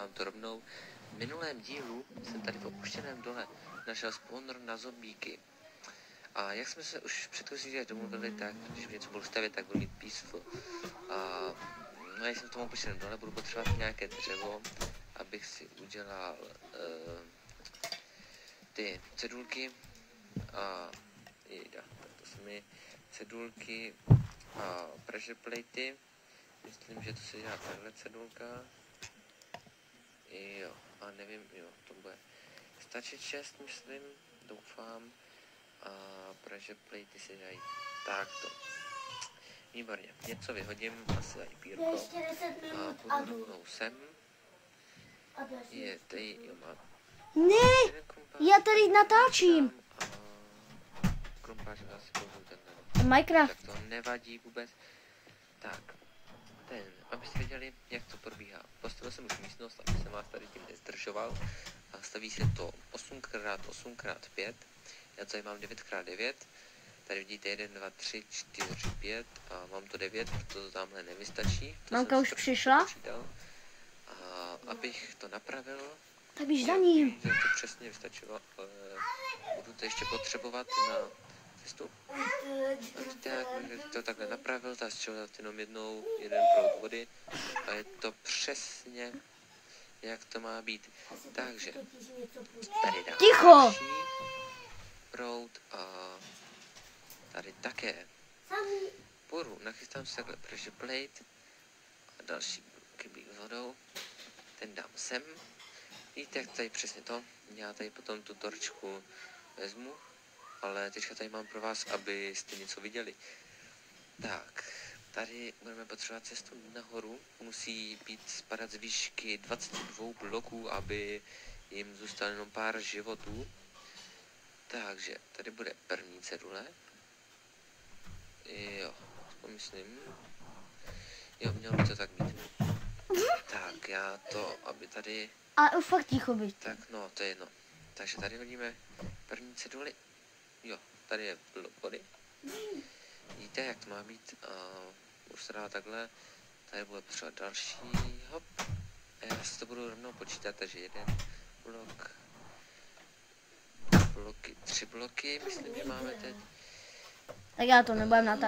vám to rovnou. V minulém dílu jsem tady v opuštěném dole našel spawner na zombíky. A jak jsme se už v předchozí díle domluvili, tak když něco budu stavět, tak budu mít peaceful. No já jsem v tom opuštěném dole, budu potřebovat nějaké dřevo, abych si udělal ty cedulky a tak to jsou mi cedulky a pressure platey. Myslím, že to se dělá takhle cedulka. Jo, a nevím, to bude stačit 6, myslím, doufám. A pressure platey se dělají takto. Výborně, něco vyhodím, asi aj pírko. A půjdu rovnou sem. Je tady, mám. Ne, já tady natáčím. Krumpář asi použiju tenhle. Minecraft. Tak to nevadí vůbec. Tak, abyste věděli, jak to probíhá. Postavil jsem už místnost, aby jsem vás tady tím nezdržoval. A staví se to 8x8x5. Já tady mám 9x9. Tady vidíte 1, 2, 3, 4, 5 a mám to 9, protože to tamhle nevystačí. Mamka už přišla? A abych to napravil, tak běž za ním. To přesně vystačilo, ale budu to ještě potřebovat na cestu. Vidíte, jak to takhle napravil, tak z čeho dát jenom jeden proud vody a je to přesně, jak to má být. Takže tady dám další proud a tady také. Nachystám si takhle pressure plate a další kyblík s vodou. Ten dám sem. Víte, jak tady přesně to? Já tady potom tu torčku vezmu, ale teďka tady mám pro vás, abyste něco viděli. Tak, tady budeme potřebovat cestu nahoru. Musí být spadat z výšky 22 bloků, aby jim zůstalo jenom pár životů. Takže tady bude první cedule. Jo, myslím. Jo, mělo by to tak být. Tak, já to, aby tady... A fakt ticho být. Tak, no, to je jedno. Takže tady hodíme první ceduly. Jo, tady je blok vody. Vidíte, jak to má být. Už se dá takhle. Tady bude potřeba další. Hop. A já si to budu rovnou počítat, takže jeden blok. Bloky, 3 bloky, myslím, že máme teď. Tak já to nebudem natáčet.